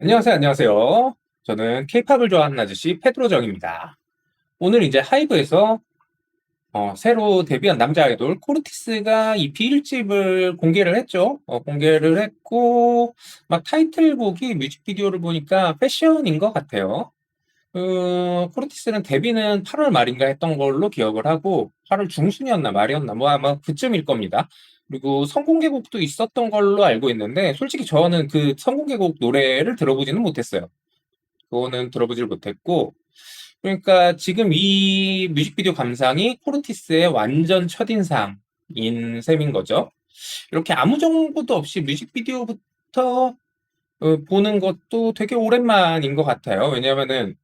안녕하세요, 안녕하세요. 저는 케이팝을 좋아하는 아저씨 페드로정입니다. 오늘 이제 하이브에서 새로 데뷔한 남자 아이돌 코르티스가 EP 1집을 공개를 했죠. 공개를 했고 막 타이틀곡이 뮤직비디오를 보니까 패션인 것 같아요. 코르티스는 데뷔는 8월 말인가 했던 걸로 기억을 하고 8월 중순이었나 말이었나 뭐 아마 그쯤일 겁니다. 그리고 선공개곡도 있었던 걸로 알고 있는데 솔직히 저는 그 선공개곡 노래를 들어보지는 못했어요. 그거는 들어보질 못했고, 그러니까 지금 이 뮤직비디오 감상이 코르티스의 완전 첫인상인 셈인 거죠. 이렇게 아무 정보도 없이 뮤직비디오부터 보는 것도 되게 오랜만인 것 같아요. 왜냐면은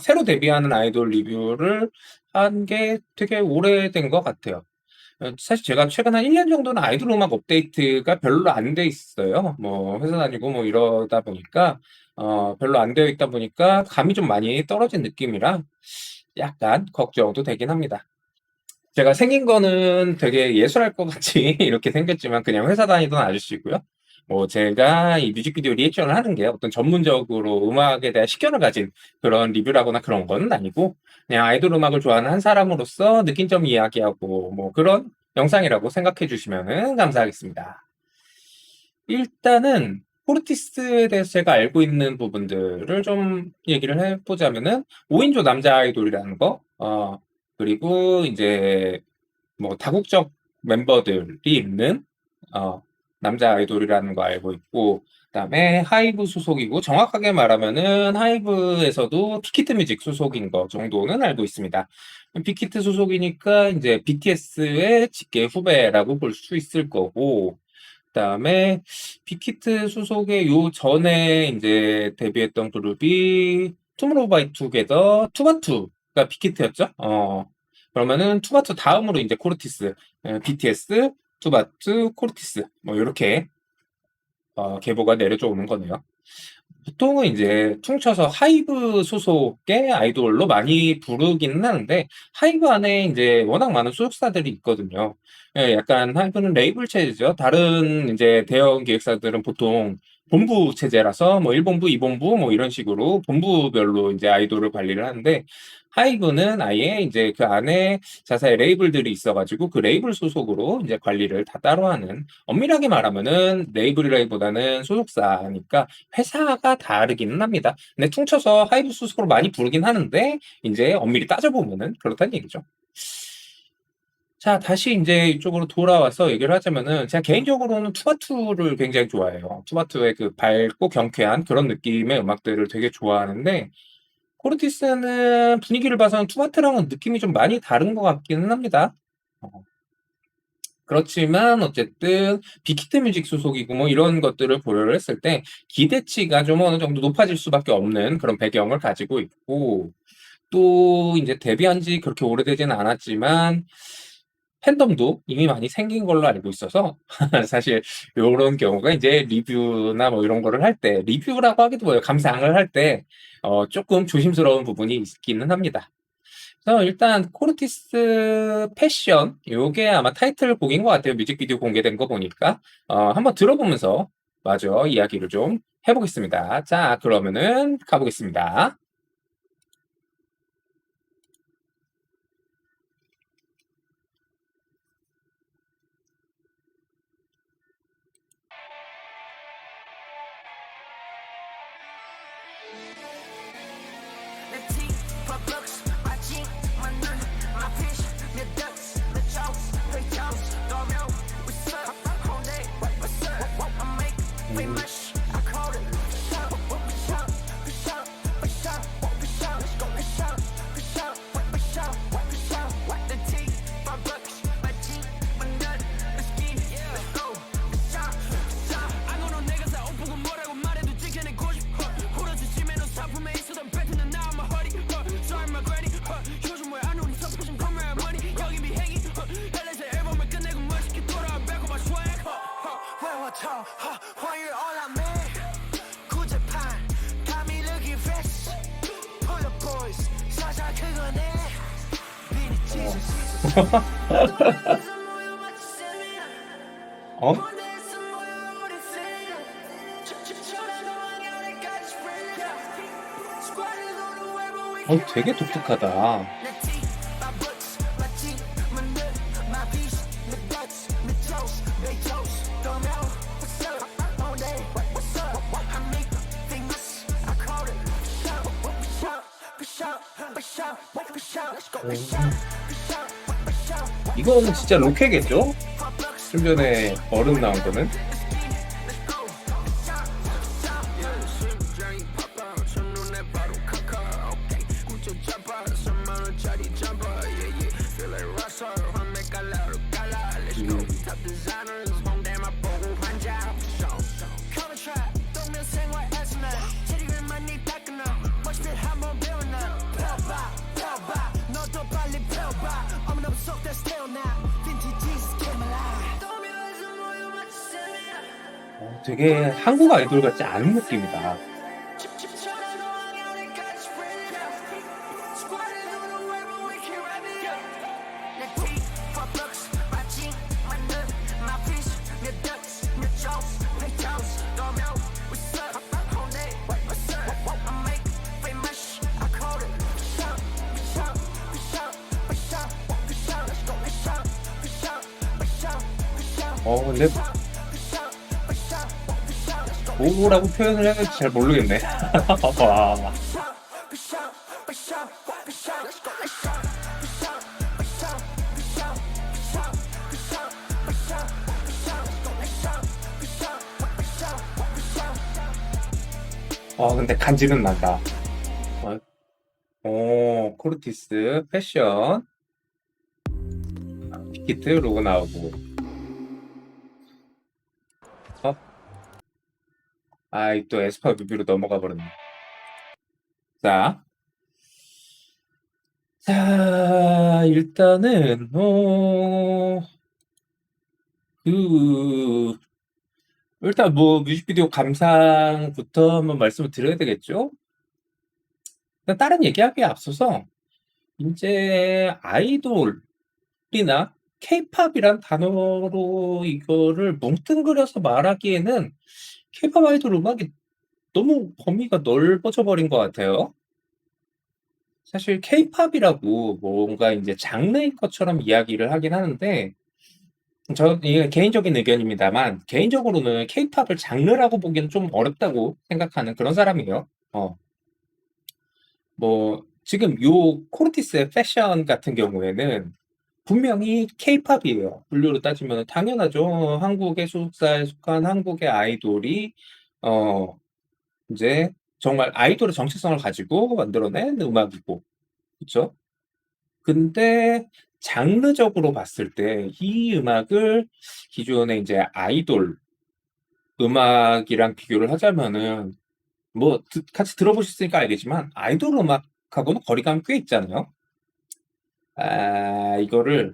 새로 데뷔하는 아이돌 리뷰를 한 게 되게 오래된 것 같아요. 사실 제가 최근 한 1년 정도는 아이돌 음악 업데이트가 별로 안 돼 있어요. 뭐 회사 다니고 뭐 이러다 보니까 별로 안 되어 있다 보니까 감이 좀 많이 떨어진 느낌이라 약간 걱정도 되긴 합니다. 제가 생긴 거는 되게 예술할 것 같이 이렇게 생겼지만 그냥 회사 다니던 아저씨고요. 뭐 제가 이 뮤직비디오 리액션을 하는 게 어떤 전문적으로 음악에 대한 식견을 가진 그런 리뷰라거나 그런 건 아니고 그냥 아이돌 음악을 좋아하는 한 사람으로서 느낀 점 이야기하고 뭐 그런 영상이라고 생각해 주시면 감사하겠습니다. 일단은 포르티스에 대해서 제가 알고 있는 부분들을 좀 얘기를 해보자면은 5인조 남자 아이돌이라는 거, 그리고 이제 뭐 다국적 멤버들이 있는 어, 남자 아이돌이라는 거 알고 있고, 그다음에 하이브 소속이고 정확하게 말하면은 하이브에서도 빅히트 뮤직 소속인 거 정도는 알고 있습니다. 빅히트 소속이니까 이제 BTS의 직계 후배라고 볼 수 있을 거고, 그다음에 빅히트 소속의 요 전에 이제 데뷔했던 그룹이 투모로우바이투게더 투바투가 빅히트였죠. 그러면은 투바투 다음으로 이제 코르티스, BTS, 투바투, 코르티스 뭐 이렇게 계보가 내려져 오는 거네요. 보통은 이제 퉁쳐서 하이브 소속의 아이돌로 많이 부르기는 하는데 하이브 안에 이제 워낙 많은 소속사들이 있거든요. 예, 약간 하이브는 레이블 체제죠. 다른 이제 대형 기획사들은 보통 본부 체제라서 뭐 1본부, 2본부 뭐 이런 식으로 본부별로 이제 아이돌을 관리를 하는데 하이브는 아예 이제 그 안에 자사의 레이블들이 있어가지고 그 레이블 소속으로 이제 관리를 다 따로 하는 엄밀하게 말하면은 레이블이라기보다는 소속사니까 회사가 다르기는 합니다. 근데 퉁쳐서 하이브 소속으로 많이 부르긴 하는데 이제 엄밀히 따져보면은 그렇다는 얘기죠. 자, 다시 이제 이쪽으로 돌아와서 얘기를 하자면은 제가 개인적으로는 투바투를 굉장히 좋아해요. 투바투의 그 밝고 경쾌한 그런 느낌의 음악들을 되게 좋아하는데 코르티스는 분위기를 봐서는 투바투랑은 느낌이 좀 많이 다른 것 같기는 합니다. 어, 그렇지만 어쨌든 빅히트 뮤직 소속이고 뭐 이런 것들을 고려를 했을 때 기대치가 좀 어느 정도 높아질 수밖에 없는 그런 배경을 가지고 있고 또 이제 데뷔한 지 그렇게 오래되지는 않았지만 팬덤도 이미 많이 생긴 걸로 알고 있어서 사실 요런 경우가 이제 리뷰나 뭐 이런 거를 할 때 리뷰라고 하기도 뭐예요. 감상을 할 때 조금 조심스러운 부분이 있기는 합니다. 그래서 일단 코르티스 패션 요게 아마 타이틀곡인 것 같아요. 뮤직비디오 공개된 거 보니까 한번 들어보면서 마저 이야기를 좀 해보겠습니다. 자, 그러면은 가보겠습니다. 음, 어? 되게 독특하다. 이거는 진짜 로케겠죠? 좀 전에 얼음 나온 거는? 되게 한국 아이돌 같지 않은 느낌이다. 근데 뭐라고 표현을 해야 될지 잘 모르겠네. 와. 근데 간지는 난다. 코르티스 패션 빅히트 로고 나오고. 또 에스파 뮤비로 넘어가 버렸네. 자, 일단은 그 일단 뭐 뮤직비디오 감상부터 한번 말씀을 드려야 되겠죠? 일단 다른 얘기하기에 앞서서 이제 아이돌이나 케이팝이란 단어로 이거를 뭉뚱그려서 말하기에는 케이팝 아이돌 음악이 너무 범위가 넓어져 버린 것 같아요. 사실 케이팝이라고 뭔가 이제 장르인 것처럼 이야기를 하긴 하는데, 이게 개인적인 의견입니다만, 개인적으로는 케이팝을 장르라고 보기는 좀 어렵다고 생각하는 그런 사람이에요. 뭐 지금 요 코르티스의 패션 같은 경우에는 분명히 케이팝이에요. 분류로 따지면 당연하죠. 한국의 소속사에 속한 한국의 아이돌이 어 이제 정말 아이돌의 정체성을 가지고 만들어낸 음악이고, 그쵸? 근데 장르적으로 봤을 때 이 음악을 기존의 이제 아이돌 음악이랑 비교를 하자면은, 뭐 같이 들어보셨으니까 알겠지만 아이돌 음악하고는 거리감이 꽤 있잖아요. 이거를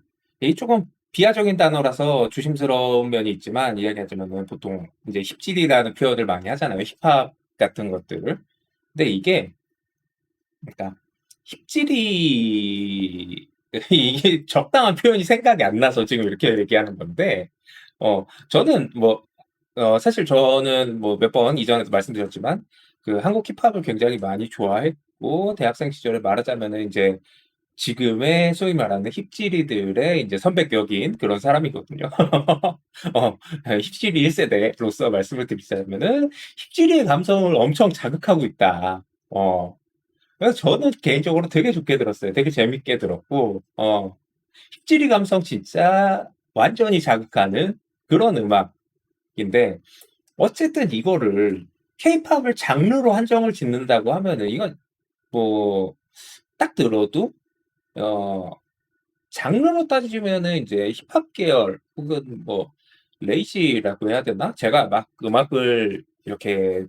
조금 비하적인 단어라서 조심스러운 면이 있지만 이야기하자면은 보통 이제 힙질이라는 표현을 많이 하잖아요. 힙합 같은 것들을. 근데 이게 그러니까 힙질이 이게 적당한 표현이 생각이 안 나서 지금 이렇게 얘기하는 건데, 저는 뭐 사실 저는 뭐 몇 번 이전에도 말씀드렸지만 그 한국 힙합을 굉장히 많이 좋아했고, 대학생 시절에 말하자면은 이제 지금의 소위 말하는 힙질이들의 이제 선배격인 그런 사람이거든요. 힙질이 1세대로서 말씀을 드리자면은 힙질이의 감성을 엄청 자극하고 있다. 그래서 저는 개인적으로 되게 좋게 들었어요. 되게 재밌게 들었고, 힙질이 감성 진짜 완전히 자극하는 그런 음악인데, 어쨌든 이거를 케이팝을 장르로 한정을 짓는다고 하면은 이건 뭐 딱 들어도 장르로 따지면은 이제 힙합 계열 혹은 뭐 레이시라고 해야 되나? 제가 막 음악을 이렇게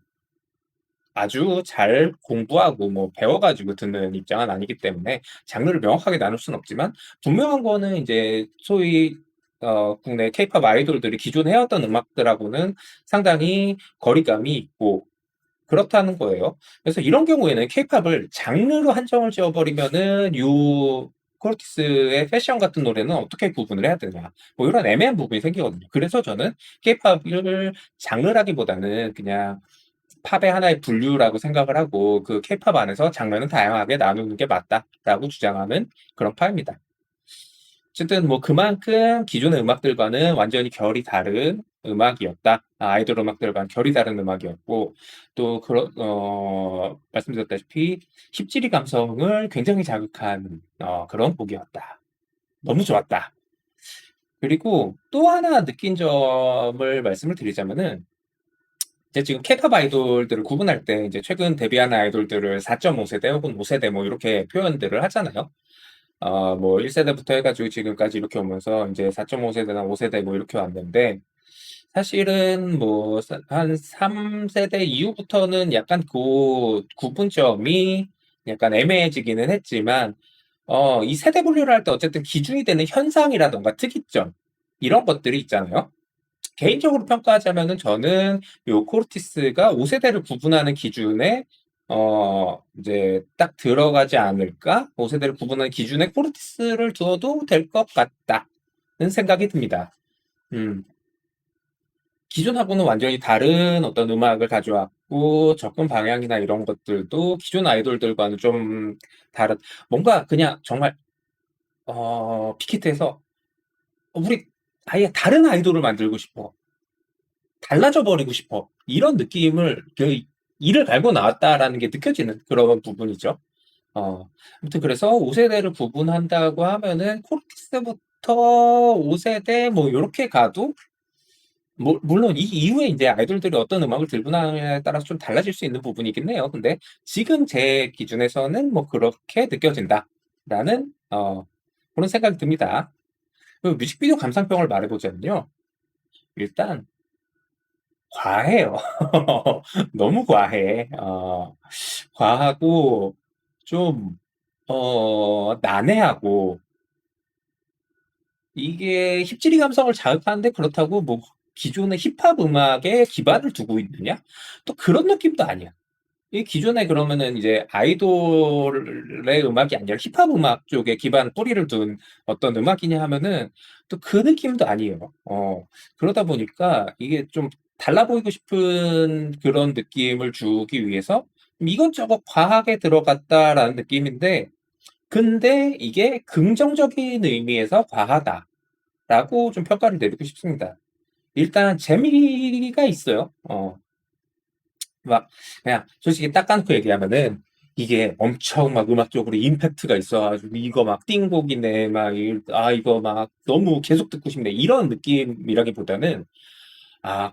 아주 잘 공부하고 뭐 배워가지고 듣는 입장은 아니기 때문에 장르를 명확하게 나눌 수는 없지만, 분명한 거는 이제 소위 국내 케이팝 아이돌들이 기존에 해왔던 음악들하고는 상당히 거리감이 있고 그렇다는 거예요. 그래서 이런 경우에는 케이팝을 장르로 한정을 지어버리면은 코르티스의 패션 같은 노래는 어떻게 구분을 해야 되냐, 뭐 이런 애매한 부분이 생기거든요. 그래서 저는 케이팝을 장르라기보다는 그냥 팝의 하나의 분류라고 생각을 하고 그 케이팝 안에서 장르는 다양하게 나누는 게 맞다라고 주장하는 그런 파입니다. 어쨌든 뭐 그만큼 기존의 음악들과는 완전히 결이 다른 음악이었다. 아이돌 음악들과는 결이 다른 음악이었고 또 그런 말씀드렸다시피 힙질이 감성을 굉장히 자극한 그런 곡이었다. 너무 좋았다. 그리고 또 하나 느낀 점을 말씀을 드리자면은 이제 지금 케이팝 아이돌들을 구분할 때 이제 최근 데뷔하는 아이돌들을 4.5세대 혹은 5세대 뭐 이렇게 표현들을 하잖아요. 뭐 1세대부터 해가지고 지금까지 이렇게 오면서 이제 4.5세대나 5세대 뭐 이렇게 왔는데 사실은 뭐 한 3세대 이후부터는 약간 그 구분점이 약간 애매해지기는 했지만 이 세대 분류를 할 때 어쨌든 기준이 되는 현상이라던가 특이점 이런 것들이 있잖아요. 개인적으로 평가하자면은 저는 요 코르티스가 5세대를 구분하는 기준에 이제 딱 들어가지 않을까? 5세대를 구분하는 기준에 코르티스를 두어도 될 것 같다는 생각이 듭니다. 음, 기존하고는 완전히 다른 어떤 음악을 가져왔고 접근 방향이나 이런 것들도 기존 아이돌들과는 좀 다른 뭔가 그냥 정말 빅히트해서 우리 아예 다른 아이돌을 만들고 싶어. 달라져 버리고 싶어. 이런 느낌을 그 이를 갈고 나왔다라는 게 느껴지는 그런 부분이죠. 아무튼 그래서 5세대를 구분한다고 하면은 코르티스부터 5세대 뭐 요렇게 가도 물론 이 이후에 이제 아이돌들이 어떤 음악을 들고 나느냐에 따라서 좀 달라질 수 있는 부분이긴 해요. 근데 지금 제 기준에서는 뭐 그렇게 느껴진다라는 그런 생각이 듭니다. 그 뮤직비디오 감상평을 말해보자면요. 일단 과해요. 너무 과해. 과하고 좀 난해하고 이게 힙질이 감성을 자극하는데 그렇다고 뭐 기존의 힙합 음악에 기반을 두고 있느냐? 또 그런 느낌도 아니야. 이 기존에 그러면은 이제 아이돌의 음악이 아니라 힙합 음악 쪽에 기반 뿌리를 둔 어떤 음악이냐 하면은 또 그 느낌도 아니에요. 그러다 보니까 이게 좀 달라 보이고 싶은 그런 느낌을 주기 위해서 좀 이것저것 과하게 들어갔다라는 느낌인데 근데 이게 긍정적인 의미에서 과하다라고 좀 평가를 내리고 싶습니다. 일단 재미가 있어요. 막 그냥 솔직히 딱 까놓고 얘기하면은 이게 엄청 막 음악적으로 임팩트가 있어가지고 이거 막 띵곡이네 막 이거 막 너무 계속 듣고 싶네 이런 느낌이라기보다는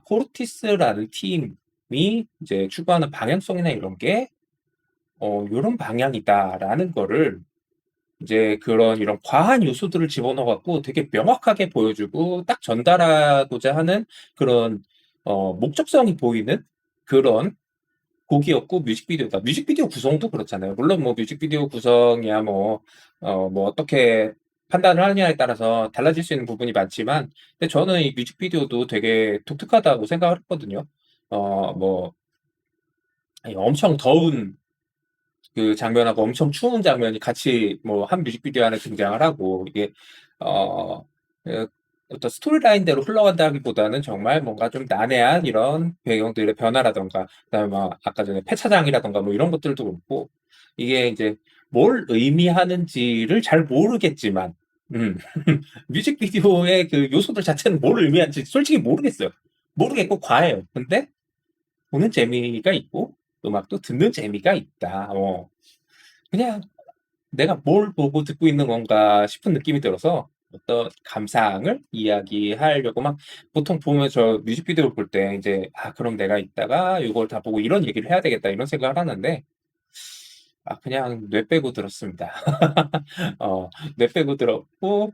코르티스라는 팀이 이제 추구하는 방향성이나 이런 게 요런 방향이다라는 거를 이제 그런 이런 과한 요소들을 집어넣어갖고 되게 명확하게 보여주고 딱 전달하고자 하는 그런 목적성이 보이는 그런 곡이었고 뮤직비디오다. 뮤직비디오 구성도 그렇잖아요. 물론 뭐 뮤직비디오 구성이야 뭐 어떻게 판단을 하느냐에 따라서 달라질 수 있는 부분이 많지만 근데 저는 이 뮤직비디오도 되게 독특하다고 생각을 했거든요. 뭐 엄청 더운 그 장면하고 엄청 추운 장면이 같이 뭐 한 뮤직비디오 안에 등장을 하고 이게 어, 그 어떤 스토리라인대로 흘러간다기보다는 정말 뭔가 좀 난해한 이런 배경들의 변화라던가 그다음에 막 아까 전에 폐차장이라던가 뭐 이런 것들도 그렇고 이게 이제 뭘 의미하는지를 잘 모르겠지만 음, 뮤직비디오의 그 요소들 자체는 뭘 의미하는지 솔직히 모르겠어요. 모르겠고 과해요. 근데 보는 재미가 있고 음악도 듣는 재미가 있다. 그냥 내가 뭘 보고 듣고 있는 건가 싶은 느낌이 들어서 어떤 감상을 이야기하려고 막 보통 보면 저 뮤직비디오를 볼 때 이제 그럼 내가 이따가 이걸 다 보고 이런 얘기를 해야 되겠다 이런 생각을 하는데 그냥 뇌 빼고 들었습니다. 뇌 빼고 들었고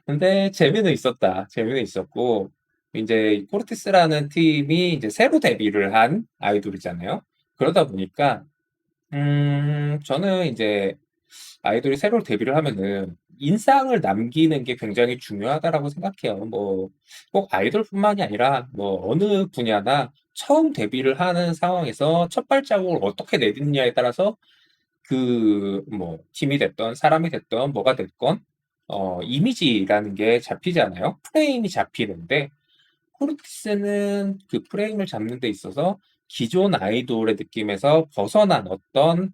근데 재미는 있었다. 재미는 있었고 이제 코르티스라는 팀이 이제 새로 데뷔를 한 아이돌이잖아요. 그러다 보니까 저는 이제 아이돌이 새로 데뷔를 하면은 인상을 남기는 게 굉장히 중요하다라고 생각해요. 뭐, 꼭 아이돌뿐만이 아니라 뭐 어느 분야나 처음 데뷔를 하는 상황에서 첫 발자국을 어떻게 내딛느냐에 따라서 그 뭐 팀이 됐던 사람이 됐던 뭐가 됐건 이미지라는 게 잡히잖아요. 프레임이 잡히는데 코르티스는 그 프레임을 잡는 데 있어서 기존 아이돌의 느낌에서 벗어난 어떤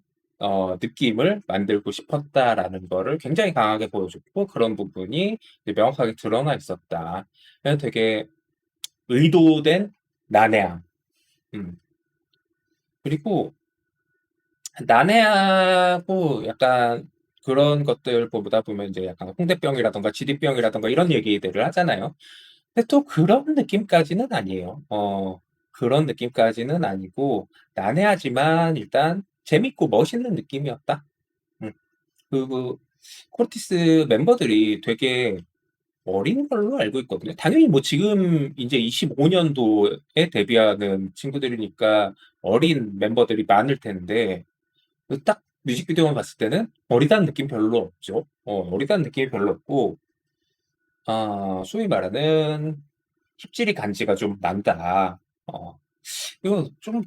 느낌을 만들고 싶었다라는 거를 굉장히 강하게 보여줬고 그런 부분이 이제 명확하게 드러나 있었다. 그래서 되게 의도된 난해함. 음. 그리고 난해하고 약간 그런 것들 보다 보면 이제 약간 홍대병이라던가 지디병이라던가 이런 얘기들을 하잖아요. 근데 또 그런 느낌까지는 아니에요. 그런 느낌까지는 아니고 난해하지만 일단 재밌고 멋있는 느낌이었다. 음. 그리고 코르티스 멤버들이 되게 어린 걸로 알고 있거든요. 당연히 뭐 지금 이제 25년도에 데뷔하는 친구들이니까 어린 멤버들이 많을 텐데 딱 뮤직비디오만 봤을 때는 어리다는 느낌 별로 없죠. 어리다는 느낌이 별로 없고 소위 말하는 힙질이 간지가 좀 난다. 이거 좀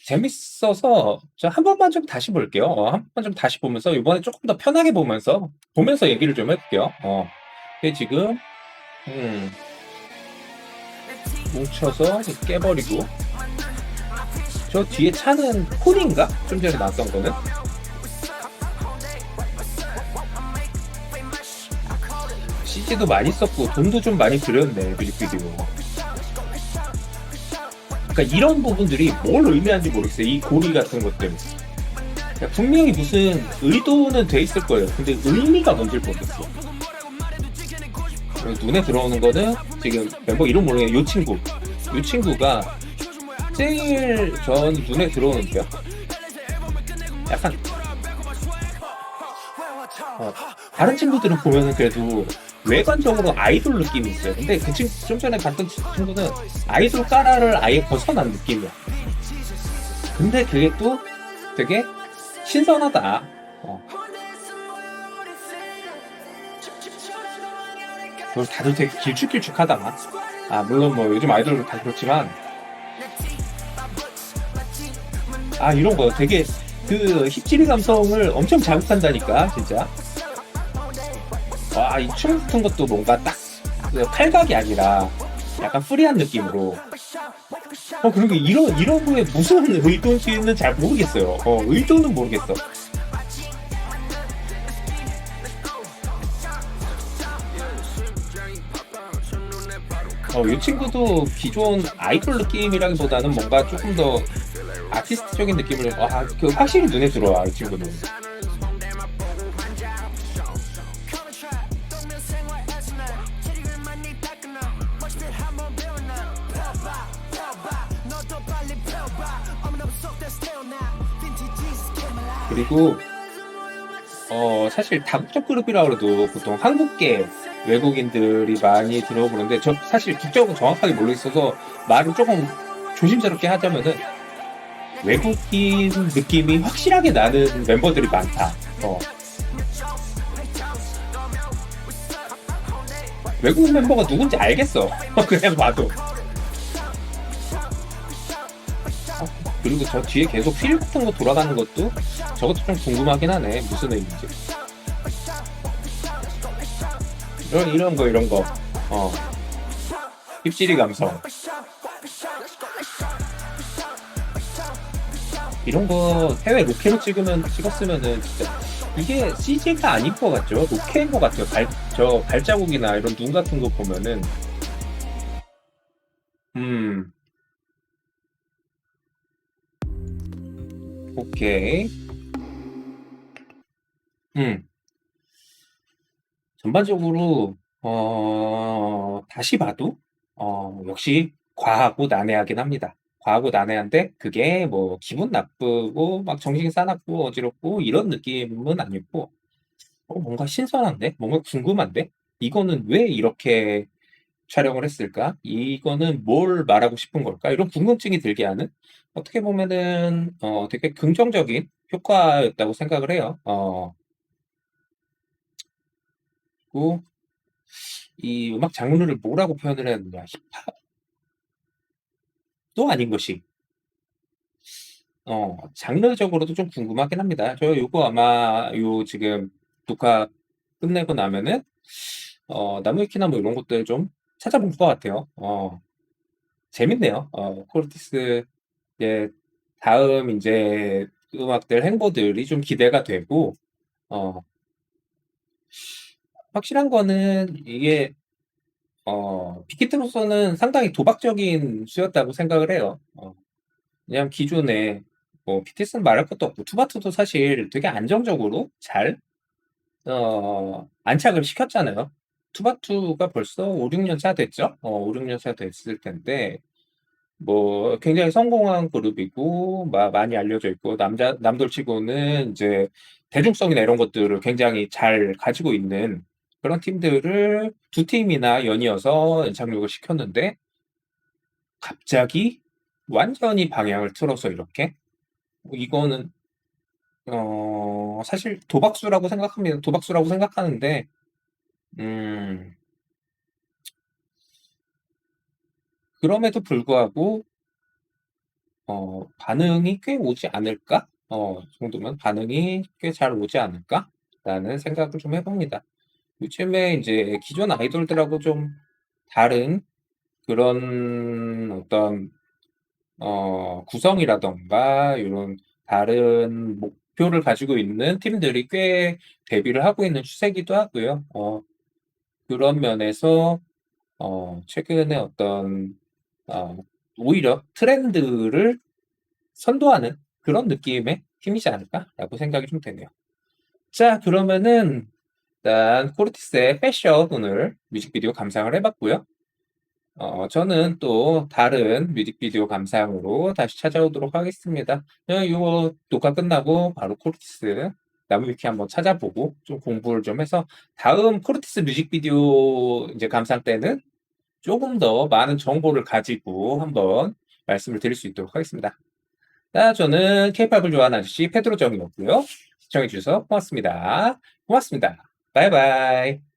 재밌어서 저 한 번만 좀 다시 볼게요. 한 번만 좀 다시 보면서 이번에 조금 더 편하게 보면서 얘기를 좀 해볼게요. 근데 지금 음, 뭉쳐서 깨버리고 저 뒤에 차는 폰인가? 좀 전에 나왔던 거는 CG도 많이 썼고 돈도 좀 많이 들였네 뮤직비디오. 그러니까 이런 부분들이 뭘 의미하는지 모르겠어요. 이 고리 같은 것들. 그러니까 분명히 무슨 의도는 돼 있을 거예요. 근데 의미가 뭔지 모르겠어. 눈에 들어오는 거는 지금 멤버 이름 모르겠는데 요 친구. 요 친구가 제일 전 눈에 들어오는데요. 약간 다른 친구들은 보면은 그래도 외관적으로 아이돌 느낌이 있어요. 근데 그 친구 좀 전에 봤던 친구는 아이돌 까라를 아예 벗어난 느낌이야. 근데 그게 또 되게 신선하다. 어. 그리고 다들 되게 길쭉길쭉하다. 물론 뭐 요즘 아이돌도 다 그렇지만, 이런 거 되게 그 힙질이 감성을 엄청 자극한다니까, 진짜. 이 춤 같은 것도 뭔가 딱그 팔각이 아니라 약간 프리한 느낌으로. 그리고 이런 거에 무슨 의도인지는 잘 모르겠어요. 의도는 모르겠어. 이 친구도 기존 아이돌 느낌이라기보다는 뭔가 조금 더 아티스트적인 느낌을, 확실히 눈에 들어와, 이 친구는. 그리고, 사실 다국적 그룹이라고 해도 보통 한국계 외국인들이 많이 들어보는데, 저 사실 국적은 정확하게 모르겠어서 말을 조금 조심스럽게 하자면은, 외국인 느낌이 확실하게 나는 멤버들이 많다. 외국 멤버가 누군지 알겠어. 그냥 봐도. 그리고 저 뒤에 계속 휠 같은 거 돌아가는 것도 저것도 좀 궁금하긴 하네. 무슨 의미인지. 이런 거. 힙시리 감성. 이런 거 해외 로케로 찍었으면은 진짜 이게 CG가 아닌 것 같죠? 로케인 것 같아요. 저 발자국이나 이런 눈 같은 거 보면은 음, 오케이. 음, 전반적으로 다시 봐도 역시 과하고 난해하긴 합니다. 과하고 난해한데 그게 뭐 기분 나쁘고 막 정신 싸납고 어지럽고 이런 느낌은 아니고 뭔가 신선한데? 뭔가 궁금한데? 이거는 왜 이렇게 촬영을 했을까? 이거는 뭘 말하고 싶은 걸까? 이런 궁금증이 들게 하는 어떻게 보면은 되게 긍정적인 효과였다고 생각을 해요. 그리고 이 음악 장르를 뭐라고 표현을 해야 되냐? 힙합도 아닌 것이 장르적으로도 좀 궁금하긴 합니다. 저 요거 아마 요 지금 녹화 끝내고 나면은 나무위키나 뭐 이런 것들 좀 찾아볼 것 같아요. 재밌네요. 코르티스 예, 다음 이제 음악들 행보들이 좀 기대가 되고, 어, 확실한 거는 이게, 빅히트로서는 상당히 도박적인 수였다고 생각을 해요. 왜냐면 기존에 뭐 BTS는 말할 것도 없고 투바투도 사실 되게 안정적으로 잘 안착을 시켰잖아요. 투바투가 벌써 5, 6년 차 됐죠? 5, 6년 차 됐을 텐데 뭐 굉장히 성공한 그룹이고 많이 알려져 있고 남돌치고는 이제 대중성이나 이런 것들을 굉장히 잘 가지고 있는 그런 팀들을 두 팀이나 연이어서 연착륙을 시켰는데 갑자기 완전히 방향을 틀어서 이렇게 이거는 사실 도박수라고 생각합니다. 도박수라고 생각하는데 음, 그럼에도 불구하고 반응이 꽤 오지 않을까? 정도면 반응이 꽤 잘 오지 않을까? 라는 생각을 좀 해봅니다. 요즘에 이제 기존 아이돌들하고 좀 다른 그런 어떤 구성이라던가 이런 다른 목표를 가지고 있는 팀들이 꽤 데뷔를 하고 있는 추세기도 하고요. 그런 면에서 최근에 어떤 어, 오히려 트렌드를 선도하는 그런 느낌의 팀이지 않을까라고 생각이 좀 되네요. 자, 그러면은 일단 코르티스의 패션 오늘 뮤직비디오 감상을 해봤고요. 저는 또 다른 뮤직비디오 감상으로 다시 찾아오도록 하겠습니다. 이거 녹화 끝나고 바로 코르티스 나무위키 한번 찾아보고 좀 공부를 좀 해서 다음 코르티스 뮤직비디오 이제 감상 때는 조금 더 많은 정보를 가지고 한번 말씀을 드릴 수 있도록 하겠습니다. 자, 저는 케이팝을 좋아하는 아저씨 페드로 정이었고요. 시청해주셔서 고맙습니다. 고맙습니다. 바이바이.